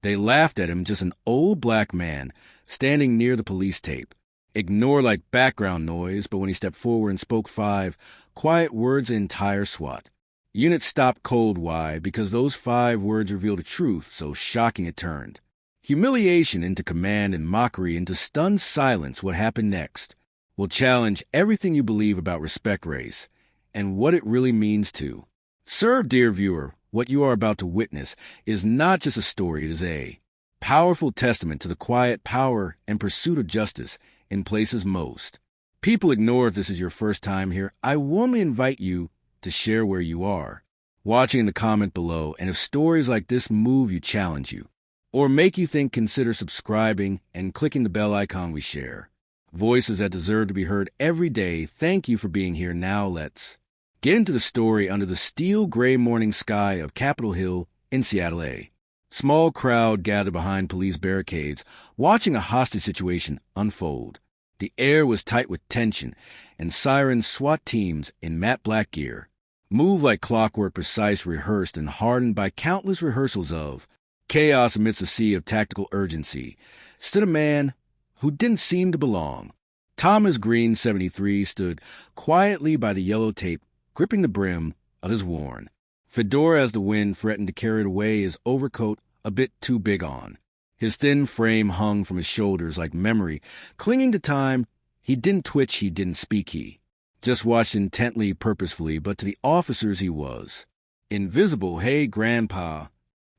They laughed at him, just an old black man standing near the police tape. Ignore like background noise, but when he stepped forward and spoke 5 quiet words, the entire SWAT unit stopped cold. Why? Because those 5 words revealed a truth so shocking it turned humiliation into command and mockery into stunned silence. What happened next will challenge everything you believe about respect, race, and what it really means to serve. Dear viewer, what you are about to witness is not just a story, it is a powerful testament to the quiet power and pursuit of justice in places most people ignore. If this is your first time here, I warmly invite you to share where you are watching in the comment below, and if stories like this move you, challenge you, or make you think, consider subscribing and clicking the bell icon. We share voices that deserve to be heard every day. Thank you for being here. Now let's get into the story. Under the steel gray morning sky of Capitol Hill in Seattle, a small crowd gathered behind police barricades, watching a hostage situation unfold. The air was tight with tension, and siren SWAT teams in matte black gear moved like clockwork, precise, rehearsed, and hardened by countless rehearsals of chaos. Amidst a sea of tactical urgency stood a man who didn't seem to belong. Thomas Green, 73, stood quietly by the yellow tape, gripping the brim of his worn fedora as the wind threatened to carry it away, his overcoat a bit too big on. His thin frame hung from his shoulders like memory, clinging to time. He didn't twitch, he didn't speak, he just watched intently, purposefully, but to the officers he was invisible. Hey, Grandpa,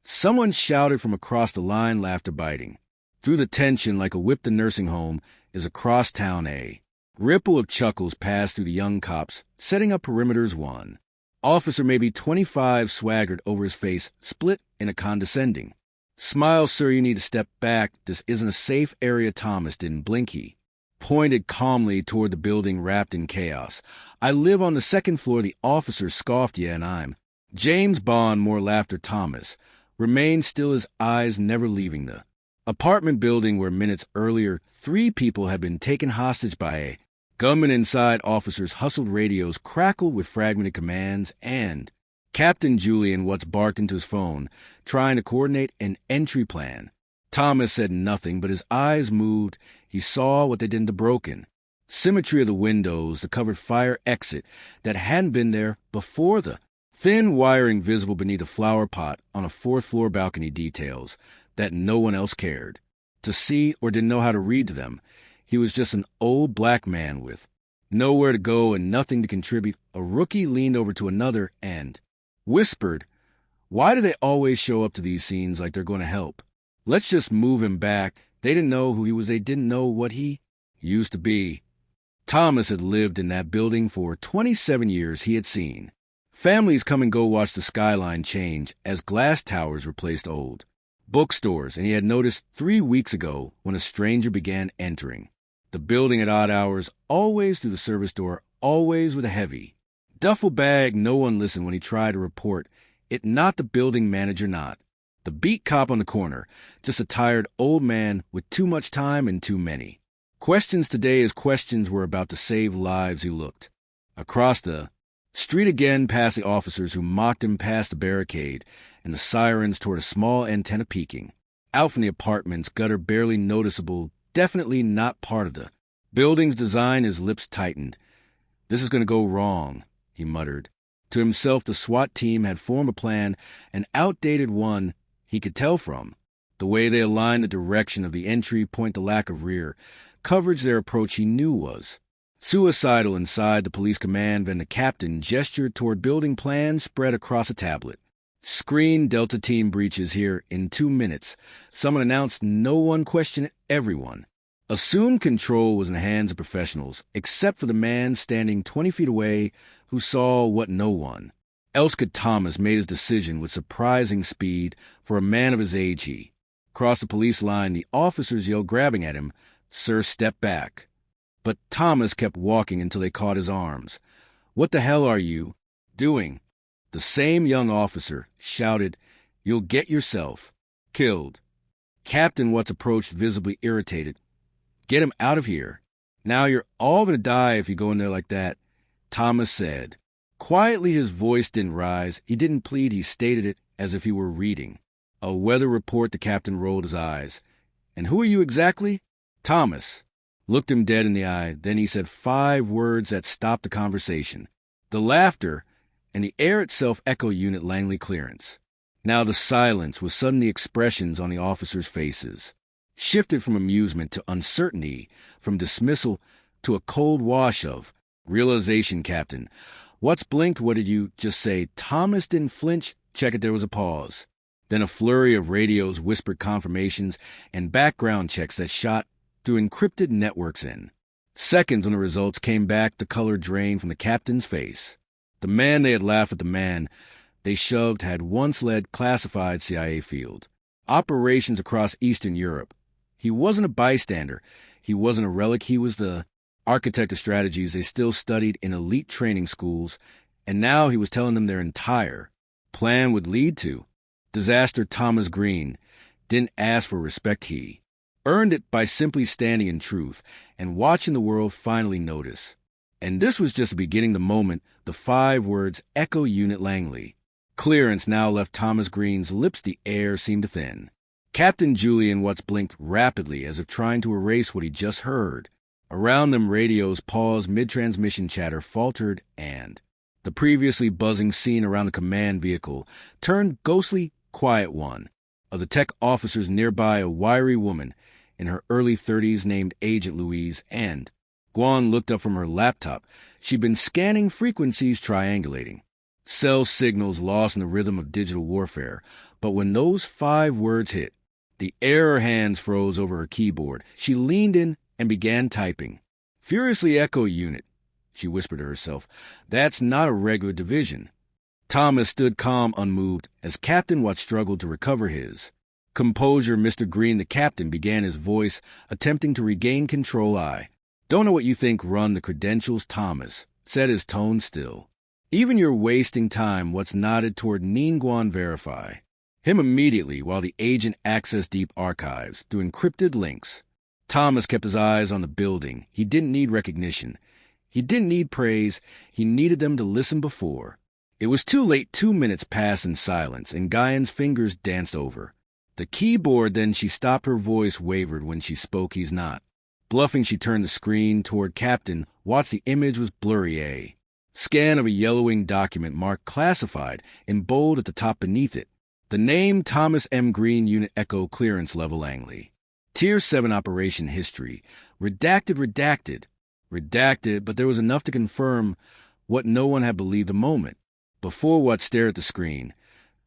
someone shouted from across the line, laughter biting through the tension like a whip. The nursing home is across town. A ripple of chuckles passed through the young cops, setting up perimeters. One officer, maybe 25, swaggered over his face, split in a condescending smile. Sir, you need to step back. This isn't a safe area. Thomas didn't blink. He pointed calmly toward the building wrapped in chaos. I live on the 2nd floor. The officer scoffed. Yeah, and I'm James Bond. More laughter. Thomas remained still, his eyes never leaving the apartment building where minutes earlier 3 people had been taken hostage by a gunman inside. Officers hustled, radios crackled with fragmented commands, and Captain Julian Watts barked into his phone, trying to coordinate an entry plan. Thomas said nothing, but his eyes moved. He saw what they did in the broken symmetry of the windows, the covered fire exit that hadn't been there before, the thin wiring visible beneath a flower pot on a 4th-floor balcony, details that no one else cared to see or didn't know how to read to them. He was just an old black man with nowhere to go and nothing to contribute. A rookie leaned over to another and whispered, why do they always show up to these scenes like they're going to help? Let's just move him back. They didn't know who he was. They didn't know what he used to be. Thomas had lived in that building for 27 years. He had seen families come and go, watch the skyline change as glass towers replaced old bookstores, and he had noticed 3 weeks ago when a stranger began entering the building at odd hours, always through the service door, always with a heavy duffel bag. No one listened when he tried to report it. Not the building manager, not the beat cop on the corner, just a tired old man with too much time and too many questions. Today his questions were about to save lives. He looked across the street again, past the officers who mocked him, past the barricade and the sirens, toward a small antenna peeking out from the apartment's gutter, barely noticeable, definitely not part of the building's design. His lips tightened. This is going to go wrong, he muttered to himself. The SWAT team had formed a plan, an outdated one. He could tell from the way they aligned the direction of the entry point, the lack of rear coverage. Their approach, he knew, was suicidal. Inside the police command van, the captain gestured toward building plans spread across a tablet screen. Delta team breaches here in 2 minutes. Someone announced. No one questioned it. Everyone assumed control was in the hands of professionals, except for the man standing 20 feet away who saw what no one else could. Thomas made his decision with surprising speed for a man of his age. He crossed the police line. The officers yelled, grabbing at him, "Sir, step back." But Thomas kept walking until they caught his arms. "What the hell are you doing?" The same young officer shouted, "You'll get yourself killed." Captain Watts approached, visibly irritated. "Get him out of here. Now you're all going to die if you go in there like that," Thomas said. Quietly, his voice didn't rise. He didn't plead. He stated it as if he were reading A weather report, the captain rolled his eyes. And who are you exactly? Thomas. Looked him dead in the eye. Then he said 5 words that stopped the conversation. The laughter and the air itself echo unit Langley clearance. Now the silence, with sudden expressions on the officers' faces, shifted from amusement to uncertainty, from dismissal to a cold wash of realization, Captain. What's blinked? What did you just say? Thomas didn't flinch. Check it, there was a pause. Then a flurry of radios, whispered confirmations, and background checks that shot through encrypted networks in. Seconds when the results came back, the color drained from the captain's face. The man they had laughed at, the man they shoved, had once led classified CIA field operations across Eastern Europe. He wasn't a bystander. He wasn't a relic. He was the architect of strategies they still studied in elite training schools, and now he was telling them their entire plan would lead to disaster. Thomas Green didn't ask for respect. He earned it by simply standing in truth and watching the world finally notice. And this was just the beginning, the moment the 5 words echo unit Langley clearance now left Thomas Green's lips. The air seemed to thin. Captain Julian Watts blinked rapidly as if trying to erase what he just heard. Around them, radios paused, mid-transmission chatter faltered, and the previously buzzing scene around the command vehicle turned ghostly quiet. One of the tech officers nearby, a wiry woman in her early 30s named Agent Louise, and Guan looked up from her laptop. She'd been scanning frequencies, triangulating cell signals lost in the rhythm of digital warfare. But when those 5 words hit, the air her hands froze over her keyboard. She leaned in and began typing. Furiously echo unit, she whispered to herself. That's not a regular division. Thomas stood calm, unmoved, as Captain Watts struggled to recover his composure. Mr. Green, the captain, began, his voice attempting to regain control. I don't know what you think run the credentials, Thomas said, his tone still. Even you're wasting time. Watts nodded toward Ningguan. Verify him immediately while the agent accessed deep archives through encrypted links. Thomas kept his eyes on the building. He didn't need recognition. He didn't need praise. He needed them to listen before. It was too late. 2 minutes passed in silence, and Guyan's fingers danced over the keyboard. Then she stopped. Her voice wavered when she spoke. He's not bluffing. She turned the screen toward Captain Watts. The image was blurry. A scan of a yellowing document marked classified in bold at the top. Beneath it, the name Thomas M. Green, Unit Echo, Clearance Level Langley. Tier 7 Operation History. Redacted, but there was enough to confirm what no one had believed a moment before. Watts stared at the screen,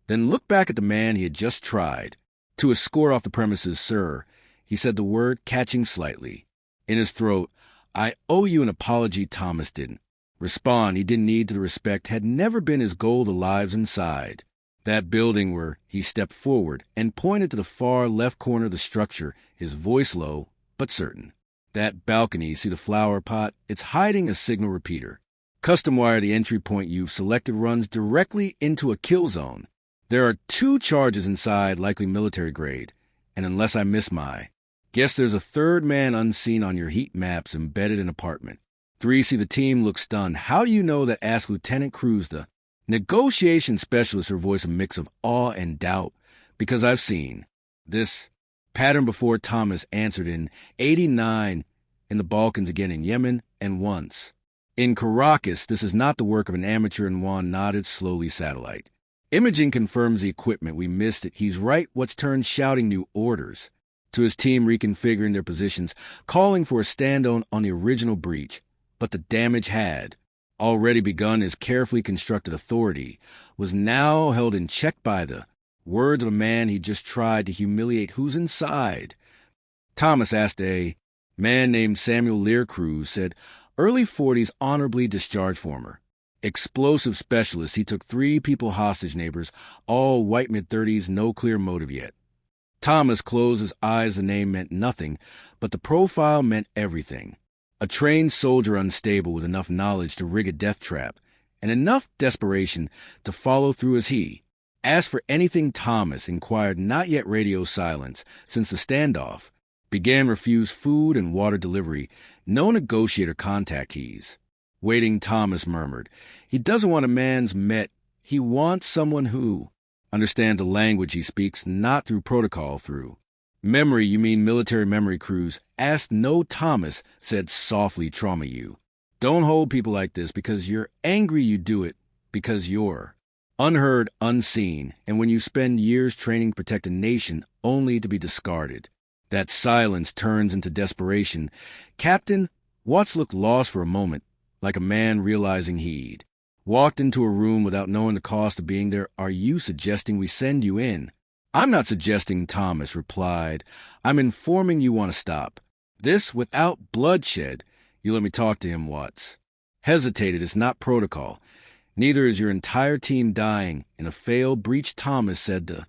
then looked back at the man he had just tried to escort off the premises. Sir, he said, the word catching slightly in his throat. I owe you an apology. Thomas didn't respond. He didn't need to. The respect had never been his goal. The lives inside that building were. He stepped forward and pointed to the far left corner of the structure, his voice low but certain. That balcony, see the flower pot? It's hiding a signal repeater. Custom wire. The entry point you've selected runs directly into a kill zone. There are 2 charges inside, likely military grade, and unless I miss my guess, there's a 3rd man unseen on your heat maps, embedded in apartment 3. See the team look stunned. How do you know that? Asked Lieutenant Cruz, the negotiation specialist, her voice a mix of awe and doubt. Because I've seen this pattern before. Thomas answered. In 89, in the Balkans, again in Yemen, and once in Caracas. This is not the work of an amateur. And Juan nodded slowly. Satellite imaging confirms the equipment. We missed it. He's right. Watts turned, shouting new orders to his team, reconfiguring their positions, calling for a stand-on on the original breach. But the damage had already begun. His carefully constructed authority was now held in check by the words of a man he just tried to humiliate. Who's inside? Thomas asked. A man named Samuel Lear. Cruz said. Early 40s, honorably discharged former explosive specialist. He took 3 people hostage, neighbors, all white, mid-30s, no clear motive yet. Thomas closed his eyes. The name meant nothing, but the profile meant everything. A trained soldier, unstable, with enough knowledge to rig a death trap and enough desperation to follow through as he asked for anything. Thomas inquired. Not yet. Radio silence. Since the standoff began, refused food and water delivery. No negotiator contact keys. Waiting. Thomas murmured. He doesn't want a man's met. He wants someone who Understand the language he speaks, not through protocol, through memory. You mean military memory crews. Asked no Thomas, said softly trauma you. Don't hold people like this because you're angry you do it, because you're unheard, unseen, and when you spend years training to protect a nation only to be discarded. That silence turns into desperation. Captain Watts looked lost for a moment, like a man realizing he'd walked into a room without knowing the cost of being there. Are you suggesting we send you in? I'm not suggesting, Thomas replied. I'm informing you want to stop. This without bloodshed. You let me talk to him, Watts. Hesitated. It's not protocol. Neither is your entire team dying. In a failed breach, Thomas said the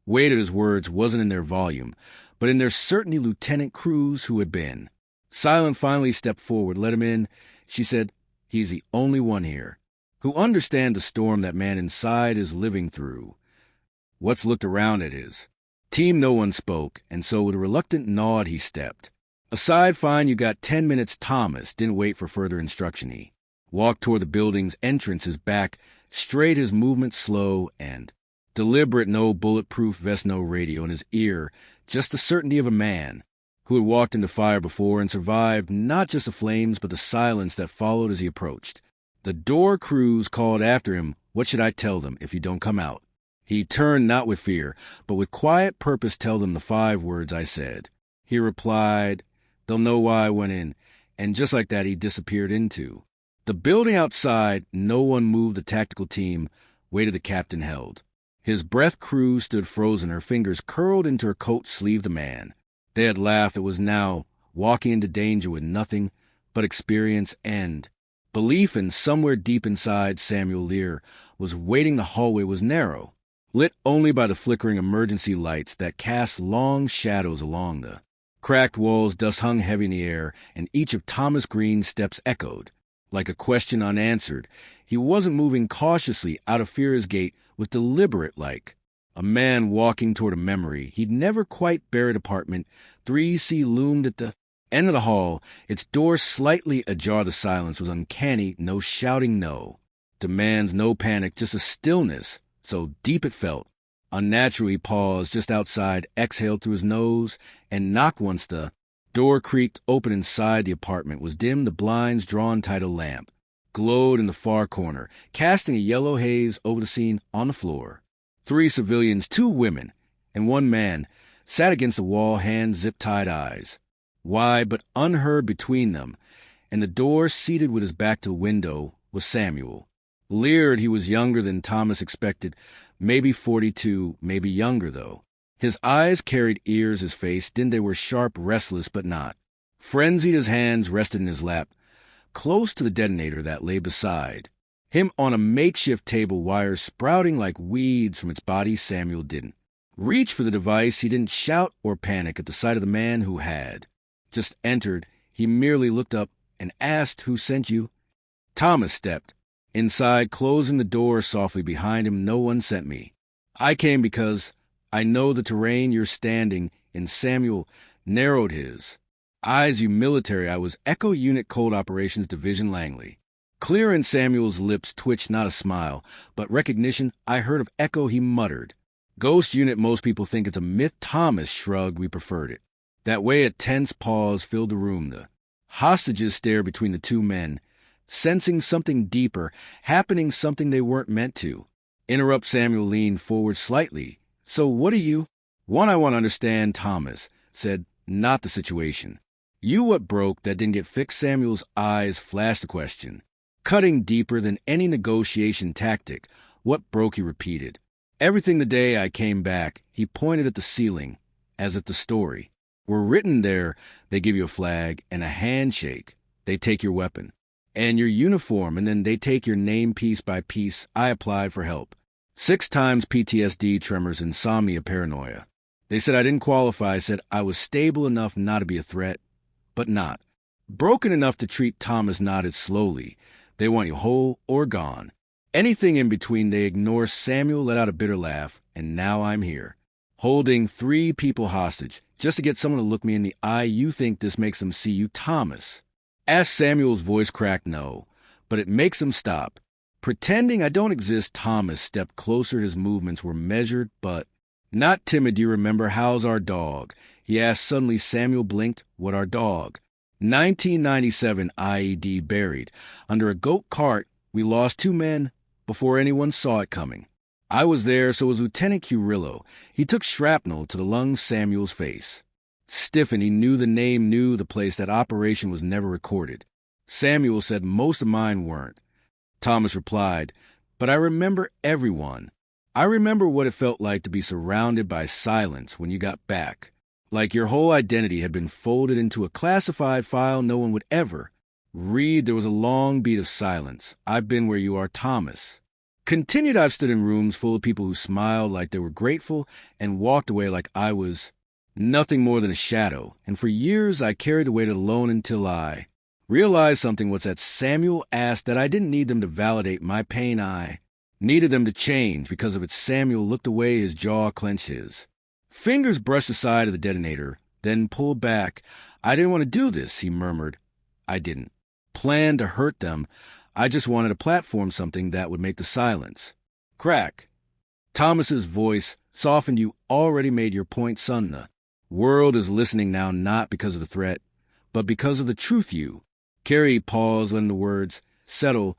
weight of his words wasn't in their volume, but in their certainty. Lieutenant Cruz, who had been silent, finally stepped forward. Let him in, she said. He's the only one here who understands the storm that man inside is living through. Watts looked around at his team. No one spoke, and so with a reluctant nod he stepped aside. Fine, you got 10 minutes. Thomas didn't wait for further instruction. He walked toward the building's entrance, his back straight, his movement slow and deliberate. No bulletproof vest, no radio in his ear, just the certainty of a man who had walked into fire before and survived not just the flames but the silence that followed as he approached. The door crews called after him. What should I tell them if you don't come out? He turned, not with fear, but with quiet purpose. Tell them the 5 words I said. He replied, they'll know why I went in. And just like that, he disappeared into the building outside. No one moved. The tactical team waited. The captain held his breath. Cruz stood frozen, her fingers curled into her coat sleeve. The man they had laughed at was now walking into danger with nothing but experience and belief. And somewhere deep inside, Samuel Lear was waiting. The hallway was narrow, lit only by the flickering emergency lights that cast long shadows along the cracked walls. Dust hung heavy in the air, and each of Thomas Green's steps echoed like a question unanswered. He wasn't moving cautiously out of fear. His gait was deliberate, like a man walking toward a memory he'd never quite buried. Apartment 3C loomed at the end of the hall, its door slightly ajar. The silence was uncanny. No shouting, no demands, no panic, just a stillness so deep it felt unnatural. He paused just outside, exhaled through his nose, and knocked. Once the door creaked open inside, the apartment was dim. The blinds drawn tight. A lamp glowed in the far corner, casting a yellow haze over the scene. On the floor, 3 civilians, 2 women, and 1 man sat against the wall, hands zip-tied, eyes wide but unheard between them. And the door, seated with his back to the window, was Samuel Lear. He was younger than Thomas expected, maybe 42, maybe younger, though. His eyes carried ears. His face, they were sharp, restless, but not frenzied. His hands rested in his lap, close to the detonator that lay beside him on a makeshift table, wires sprouting like weeds from its body. Samuel didn't reach for the device. He didn't shout or panic at the sight of the man who had just entered. He merely looked up and asked, who sent you? Thomas stepped inside, closing the door softly behind him. No one sent me. I came because I know the terrain you're standing in. Samuel narrowed his eyes. You military? I was Echo Unit Cold Operations Division Langley. Clear in Samuel's lips twitched not a smile, but recognition. I heard of Echo, he muttered. Ghost unit, most people think it's a myth. Thomas shrugged. We preferred it that way. A tense pause filled the room. The hostages stared between the 2 men, sensing something deeper happening, something they weren't meant to interrupt. Samuel leaned forward slightly. So what are you? One, I want to understand, Thomas said, not the situation. You what broke that didn't get fixed? Samuel's eyes flashed the question, cutting deeper than any negotiation tactic. What broke? He repeated. Everything. The day I came back. He pointed at the ceiling, as if the story were written there. They give you a flag and a handshake. They take your weapon and your uniform, and then they take your name piece by piece. I applied for help 6 times. PTSD, tremors, insomnia, paranoia. They said I didn't qualify. I said I was stable enough not to be a threat, but not broken enough to treat. Thomas nodded slowly. They want you whole or gone. Anything in between. They ignore. Samuel let out a bitter laugh. And now I'm here, holding 3 people hostage, just to get someone to look me in the eye. You think this makes them see you? Thomas asked. Samuel's voice cracked. No, but it makes them stop. Pretending I don't exist, Thomas stepped closer. His movements were measured, but not timid. Do you remember? How's our dog? He asked suddenly. Samuel blinked. What our dog? 1997 IED buried. Under a goat cart, we lost 2 men before anyone saw it coming. I was there, so was Lieutenant Curillo. He took shrapnel to the lungs. Samuel's face stiffened. He knew the name, knew the place. That operation was never recorded. Samuel said, most of mine weren't. Thomas replied, but I remember everyone. I remember what it felt like to be surrounded by silence when you got back. Like your whole identity had been folded into a classified file no one would ever read. There was a long beat of silence. I've been where you are, Thomas continued. I've stood in rooms full of people who smiled like they were grateful and walked away like I was nothing more than a shadow. And for years I carried the weight alone until I realized something was that Samuel asked that I didn't need them to validate my pain. I needed them to change because of it. Samuel looked away, his jaw clenched. His fingers brushed the side of the detonator, then pulled back. I didn't want to do this, he murmured. I didn't plan to hurt them. I just wanted to platform something that would make the silence crack. Thomas's voice softened. You already made your point, son. The world is listening now, not because of the threat, but because of the truth. You Carrie paused, letting the words settle.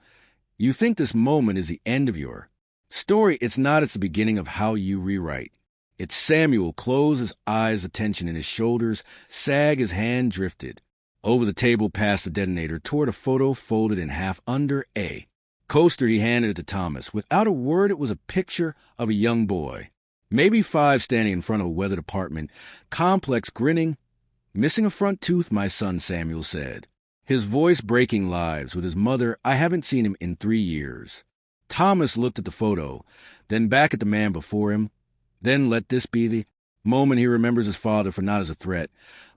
You think this moment is the end of your story. It's not. It's the beginning of how you rewrite. It's Samuel closed his eyes, attention in his shoulders sag. His hand drifted over the table past the detonator toward a photo folded in half under a coaster. He handed it to Thomas. Without a word, it was a picture of a young boy, maybe 5, standing in front of a weathered apartment complex, grinning, missing a front tooth. My son, Samuel said, his voice breaking. Lives with his mother. I haven't seen him in 3 years. Thomas looked at the photo, then back at the man before him. Then let this be the moment he remembers his father, for not as a threat,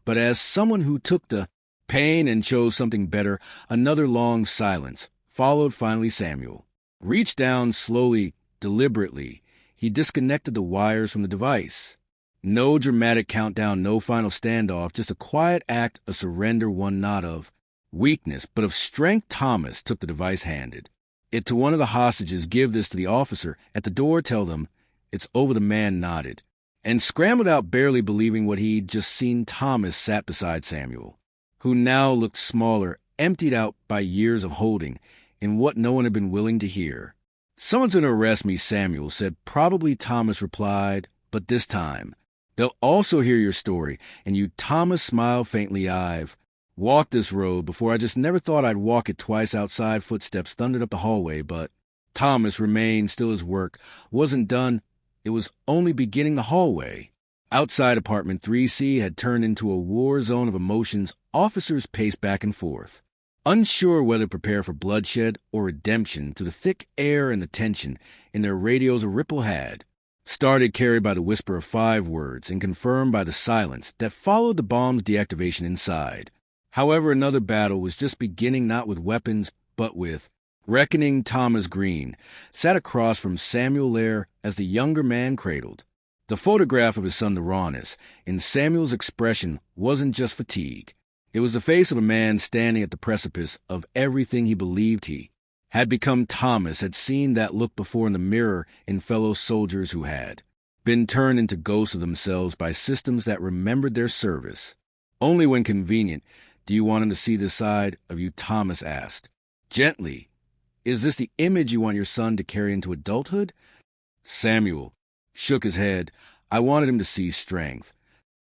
but as someone who took the pain and chose something better. Another long silence followed. Finally, Samuel reached down slowly, deliberately. He disconnected the wires from the device. No dramatic countdown, no final standoff, just a quiet act of surrender, one not of weakness, but of strength. Thomas took the device, handed it to one of the hostages. Give this to the officer at the door. Tell them it's over. The man nodded and scrambled out, barely believing what he'd just seen. Thomas sat beside Samuel, who now looked smaller, emptied out by years of holding in what no one had been willing to hear. Someone's going to arrest me, Samuel said. Probably, Thomas replied, but this time they'll also hear your story. And you, Thomas smiled faintly. I've walked this road before. I just never thought I'd walk it twice. Outside, footsteps thundered up the hallway, but Thomas remained still. His work wasn't done. It was only beginning. The hallway outside apartment 3C had turned into a war zone of emotions. Officers paced back and forth, unsure whether to prepare for bloodshed or redemption. To the thick air and the tension in their radios, a ripple had started, carried by the whisper of 5 words and confirmed by the silence that followed the bomb's deactivation inside. However, another battle was just beginning, not with weapons, but with reckoning. Thomas Green sat across from Samuel Lair as the younger man cradled the photograph of his son. The rawness in Samuel's expression wasn't just fatigue. It was the face of a man standing at the precipice of everything he believed he had become. Thomas had seen that look before in the mirror in fellow soldiers who had been turned into ghosts of themselves by systems that remembered their service only when convenient. Do you want him to see this side of you? Thomas asked gently. Is this the image you want your son to carry into adulthood? Samuel shook his head. I wanted him to see strength.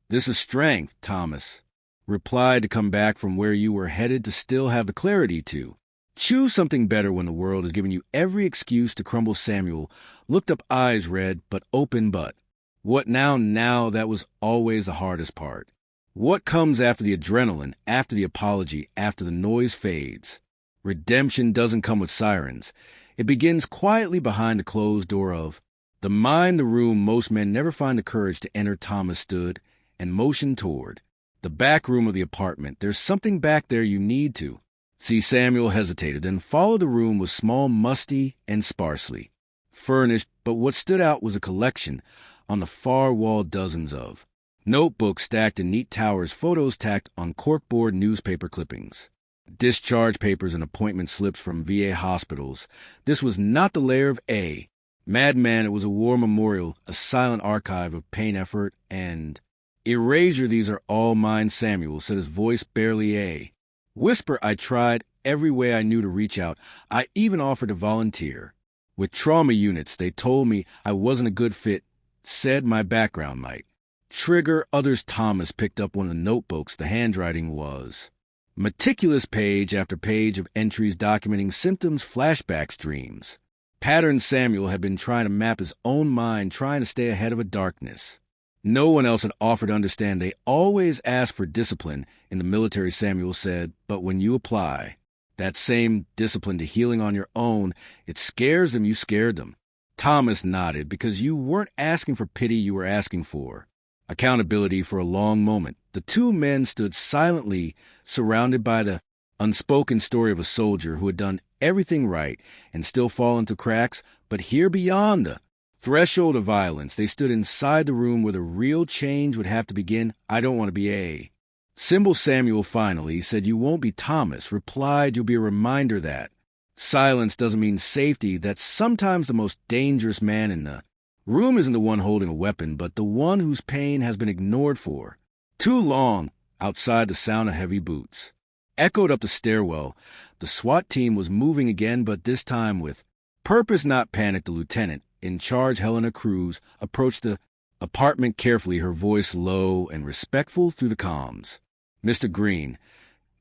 This is strength, Thomas replied, to come back from where you were headed, to still have the clarity to choose something better when the world has given you every excuse to crumble. Samuel looked up, eyes red but open. But what now? Now that was always the hardest part. What comes after the adrenaline, after the apology, after the noise fades? Redemption doesn't come with sirens. It begins quietly behind the closed door of the mind, the room most men never find the courage to enter. Thomas stood and motioned toward the back room of the apartment. There's something back there you need to see. Samuel hesitated, then followed. The room was small, musty, and sparsely furnished, but what stood out was a collection on the far wall, dozens of notebooks stacked in neat towers, photos tacked on corkboard, newspaper clippings Discharge papers and appointment slips from VA hospitals. This was not the lair of A. Madman, it was a war memorial, a silent archive of pain, effort, and erasure. These are all mine, Samuel, said his voice barely A. Whisper, I tried every way I knew to reach out. I even offered to volunteer. With trauma units, they told me I wasn't a good fit, said my background might. Trigger, others. Thomas picked up one of the notebooks. The handwriting was meticulous, page after page of entries documenting symptoms, flashbacks, dreams. Patterns. Samuel had been trying to map his own mind, trying to stay ahead of a darkness. No one else had offered to understand. They always asked for discipline in the military, Samuel said, but when you apply that same discipline to healing on your own, it scares them. You scared them. Thomas nodded. Because you weren't asking for pity, you were asking for accountability. For a long moment, the two men stood silently, surrounded by the unspoken story of a soldier who had done everything right and still fallen through cracks. But here, beyond the threshold of violence, they stood inside the room where the real change would have to begin. I don't want to be A. Symbol. Samuel finally said, you won't be Thomas. Replied, you'll be a reminder that silence doesn't mean safety, that sometimes the most dangerous man in the room isn't the one holding a weapon, but the one whose pain has been ignored for too long. Outside, the sound of heavy boots echoed up the stairwell. The SWAT team was moving again, but this time with purpose, not panic. The lieutenant in charge, Helena Cruz, approached the apartment carefully, her voice low and respectful through the comms. Mr. Green,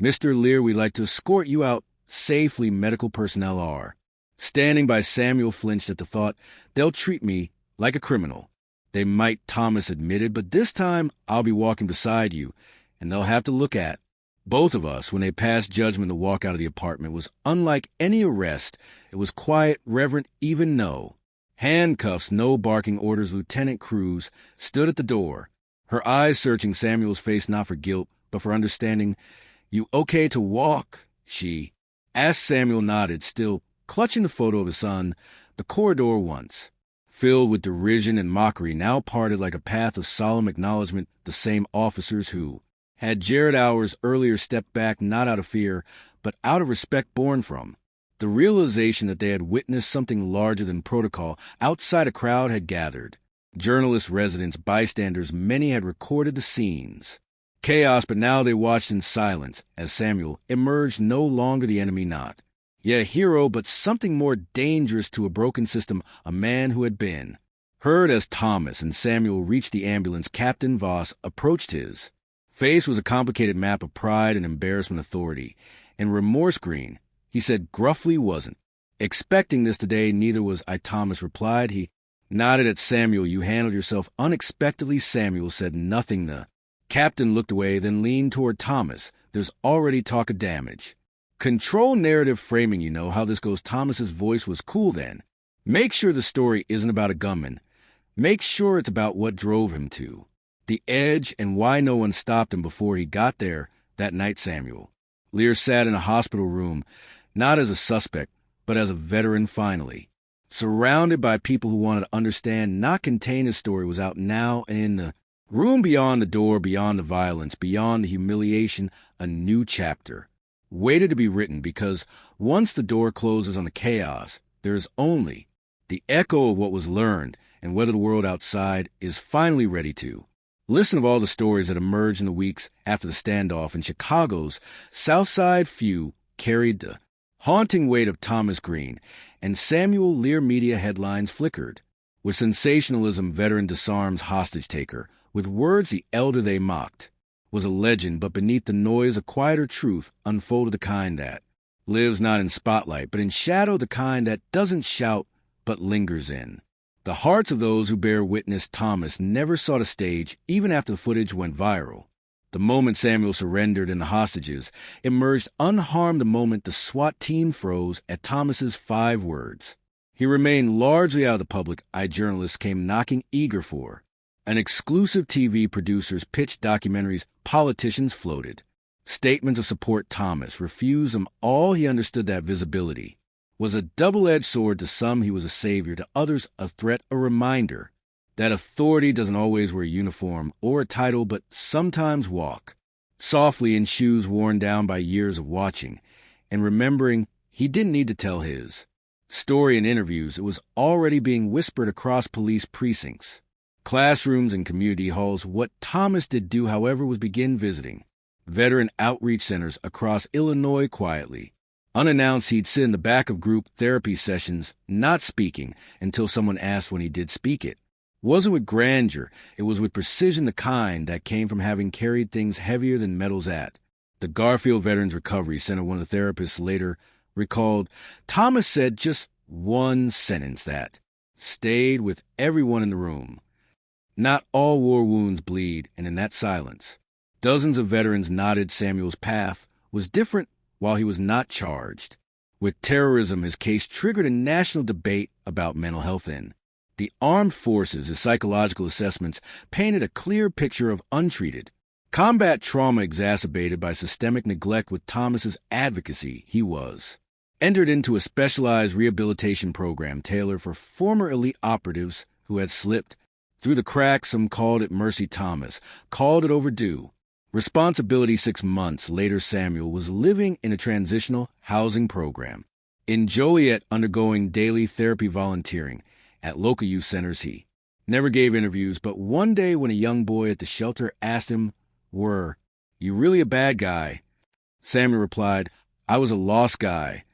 Mr. Lear, we'd like to escort you out safely. Medical personnel are standing by. Samuel flinched at the thought. They'll treat me like a criminal. They might, Thomas admitted, but this time I'll be walking beside you, and they'll have to look at both of us. When they passed judgment, the walk out of the apartment was unlike any arrest. It was quiet, reverent, even no handcuffs, no barking orders. Lieutenant Cruz stood at the door, her eyes searching Samuel's face, not for guilt, but for understanding. You okay to walk? She asked. Samuel nodded, still clutching the photo of his son. The corridor, once filled with derision and mockery, now parted like a path of solemn acknowledgement. The same officers who had jeered hours earlier stepped back, not out of fear, but out of respect born from the realization that they had witnessed something larger than protocol. Outside, a crowd had gathered. Journalists, residents, bystanders, many had recorded the scenes. Chaos, but now they watched in silence as Samuel emerged, no longer the enemy, not yet a hero, but something more dangerous to a broken system, a man who had been heard. As Thomas and Samuel reached the ambulance, Captain Voss approached. His face was a complicated map of pride and embarrassment, authority, and remorse. Green, he said gruffly, wasn't expecting this today. Neither was I, Thomas replied. He nodded at Samuel. You handled yourself unexpectedly. Samuel said nothing. The captain looked away, then leaned toward Thomas. There's already talk of damage control, narrative framing. You know how this goes. Thomas's voice was cool then. Make sure the story isn't about a gunman. Make sure it's about what drove him to the edge and why no one stopped him before he got there that night. Samuel Lear sat in a hospital room, not as a suspect, but as a veteran, finally surrounded by people who wanted to understand, not contain. His story was out now, and in the room beyond the door, beyond the violence, beyond the humiliation, a new chapter waited to be written. Because once the door closes on the chaos, there is only the echo of what was learned, and whether the world outside is finally ready to listen. Of all the stories that emerged in the weeks after the standoff in Chicago's South Side, few carried the haunting weight of Thomas Green, and Samuel Lear. Media headlines flickered with sensationalism. Veteran disarms hostage taker. With words the elder they mocked was a legend, but beneath the noise a quieter truth unfolded, the kind that lives not in spotlight but in shadow, the kind that doesn't shout but lingers in the hearts of those who bear witness. Thomas never saw the stage, even after the footage went viral. The moment Samuel surrendered and the hostages emerged unharmed, the moment the SWAT team froze at Thomas's 5 words. He remained largely out of the public eye. Journalists came knocking, eager for an exclusive. TV producers pitched documentaries. Politicians floated statements of support. Thomas refused them all. He understood that visibility was a double-edged sword. To some, he was a savior. To others, a threat, a reminder that authority doesn't always wear a uniform or a title, but sometimes walk softly in shoes worn down by years of watching, and remembering he didn't need to tell his story in interviews. It was already being whispered across police precincts, classrooms, and community halls. What Thomas did do, however, was begin visiting veteran outreach centers across Illinois quietly. Unannounced, he'd sit in the back of group therapy sessions, not speaking until someone asked when he did speak. It wasn't with grandeur, it was with precision, the kind that came from having carried things heavier than metals at the Garfield Veterans Recovery Center. One of the therapists later recalled, Thomas said just one sentence that stayed with everyone in the room. Not all war wounds bleed, and in that silence, dozens of veterans nodded. Samuel's path was different while he was not charged with terrorism. His case triggered a national debate about mental health in the armed forces. His psychological assessments painted a clear picture of untreated combat trauma exacerbated by systemic neglect. With Thomas's advocacy, he was entered into a specialized rehabilitation program tailored for former elite operatives who had slipped through the cracks. Some called it mercy. Thomas called it overdue responsibility. 6 months later, Samuel was living in a transitional housing program in Joliet, undergoing daily therapy, volunteering at local youth centers. He never gave interviews, but one day when a young boy at the shelter asked him, "Were you really a bad guy?" Samuel replied, "I was a lost guy."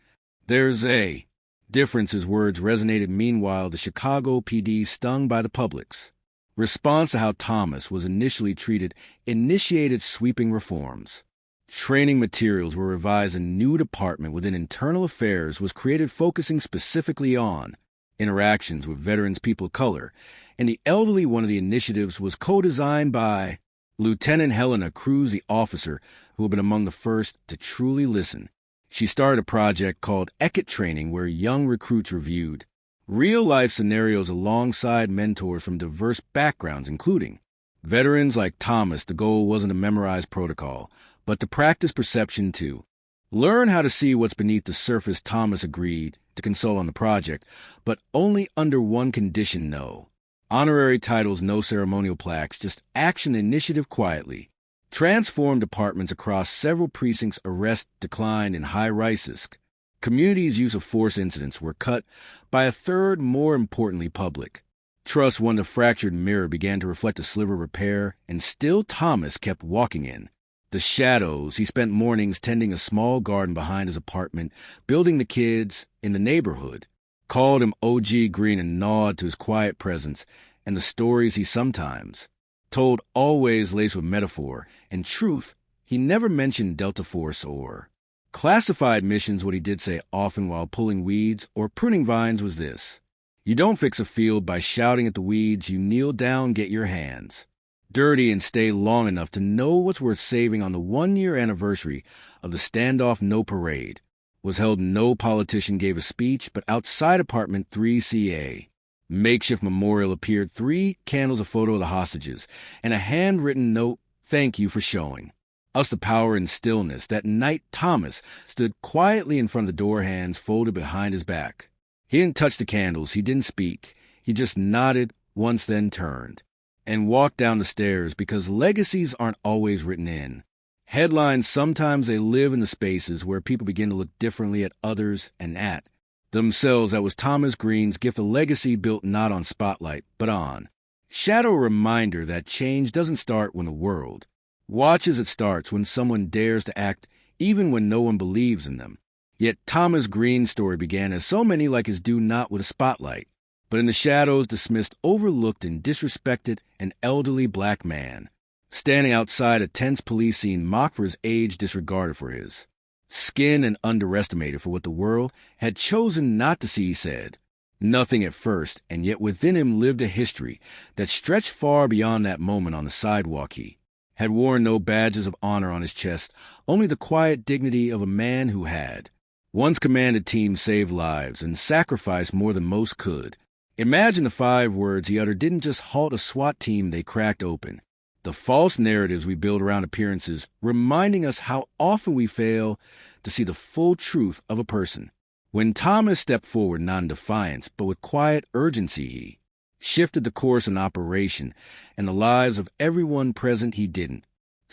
There's a difference. His words resonated. Meanwhile, the Chicago PD, stung by the public's response to how Thomas was initially treated, initiated sweeping reforms. Training materials were revised. A new department within Internal Affairs was created focusing specifically on interactions with veterans, people of color, and the elderly. One of the initiatives was co-designed by Lieutenant Helena Cruz, the officer who had been among the first to truly listen. She started a project called Eket Training, where young recruits reviewed real-life scenarios alongside mentors from diverse backgrounds, including veterans like Thomas. The goal wasn't to memorize protocol, but to practice perception too. Learn how to see what's beneath the surface. Thomas agreed to consult on the project, but only under one condition: no honorary titles, no ceremonial plaques, just action. Initiative quietly transformed departments across several precincts. Arrests declined in high-risk communities. Use of force incidents were cut by a third. More importantly, public trust. When the fractured mirror began to reflect a sliver of repair, and still Thomas kept walking in the shadows. He spent mornings tending a small garden behind his apartment, building the kids in the neighborhood called him OG Green and gnawed to his quiet presence, and the stories he sometimes told, always laced with metaphor and truth. He never mentioned Delta Force or classified missions. What he did say often while pulling weeds or pruning vines was this: you don't fix a field by shouting at the weeds. You kneel down, get your hands dirty, and stay long enough to know what's worth saving. On the 1-year anniversary of the standoff, no parade was held. No politician gave a speech, but outside apartment 3CA, makeshift memorial appeared. 3 candles, a photo of the hostages, and a handwritten note: thank you for showing us the power and stillness. That night, Thomas stood quietly in front of the door, hands folded behind his back. He didn't touch the candles. He didn't speak. He just nodded once, then turned and walked down the stairs, because legacies aren't always written in headlines. Sometimes they live in the spaces where people begin to look differently at others and at themselves. That was Thomas Green's gift, a legacy built not on spotlight, but on shadow. A reminder that change doesn't start when the world watches. It starts when someone dares to act, even when no one believes in them. Yet Thomas Green's story began, as so many like his do, not with a spotlight, but in the shadows. Dismissed, overlooked, and disrespected, an elderly black man standing outside a tense police scene, mocked for his age, disregarded for his skin, and underestimated for what the world had chosen not to see. He said nothing at first, and yet within him lived a history that stretched far beyond that moment on the sidewalk. He had worn no badges of honor on his chest, only the quiet dignity of a man who had once commanded teams, saved lives, and sacrificed more than most could. Imagine the 5 words he uttered didn't just halt a SWAT team, they cracked open the false narratives we build around appearances, reminding us how often we fail to see the full truth of a person. When Thomas stepped forward, not in defiance, but with quiet urgency, he shifted the course in operation and the lives of everyone present. He didn't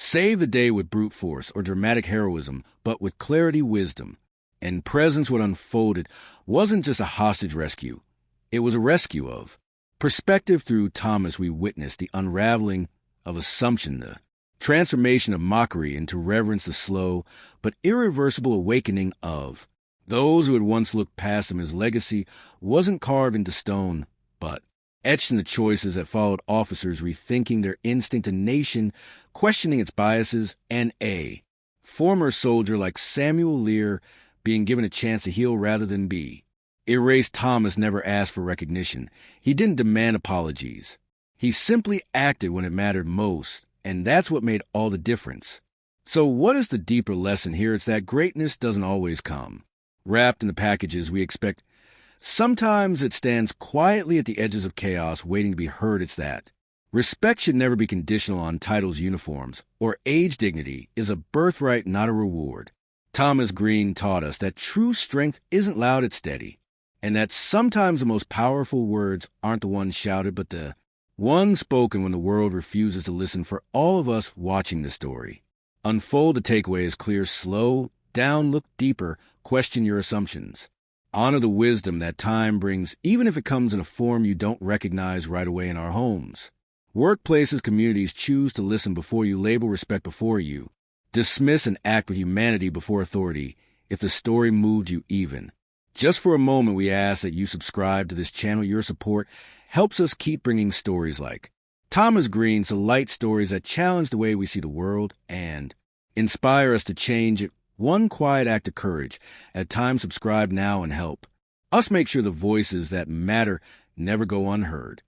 Save the day with brute force or dramatic heroism, but with clarity, wisdom, and presence. What unfolded wasn't just a hostage rescue. It was a rescue of perspective. Through Thomas, we witnessed the unraveling of assumption, the transformation of mockery into reverence, the slow but irreversible awakening of those who had once looked past him. His legacy wasn't carved into stone, but etched in the choices that followed, officers rethinking their instinct, a nation questioning its biases, and a former soldier like Samuel Lear being given a chance to heal rather than be erased. Thomas never asked for recognition. He didn't demand apologies. He simply acted when it mattered most, and that's what made all the difference. So what is the deeper lesson here? It's that greatness doesn't always come wrapped in the packages we expect. Sometimes it stands quietly at the edges of chaos, waiting to be heard. It's that respect should never be conditional on titles, uniforms, or age. Dignity is a birthright, not a reward. Thomas Green taught us that true strength isn't loud, it's steady, and that sometimes the most powerful words aren't the ones shouted, but the ones spoken when the world refuses to listen. For all of us watching this story unfold, the takeaway is clear: slow down, look deeper, question your assumptions. Honor the wisdom that time brings, even if it comes in a form you don't recognize right away. In our homes, workplaces, communities, choose to listen before you label, respect before you dismiss, and act with humanity before authority. If the story moved you even just for a moment, we ask that you subscribe to this channel. Your support helps us keep bringing stories like Thomas Green's to light, stories that challenge the way we see the world and inspire us to change it. One quiet act of courage at times. Subscribe now and help us make sure the voices that matter never go unheard.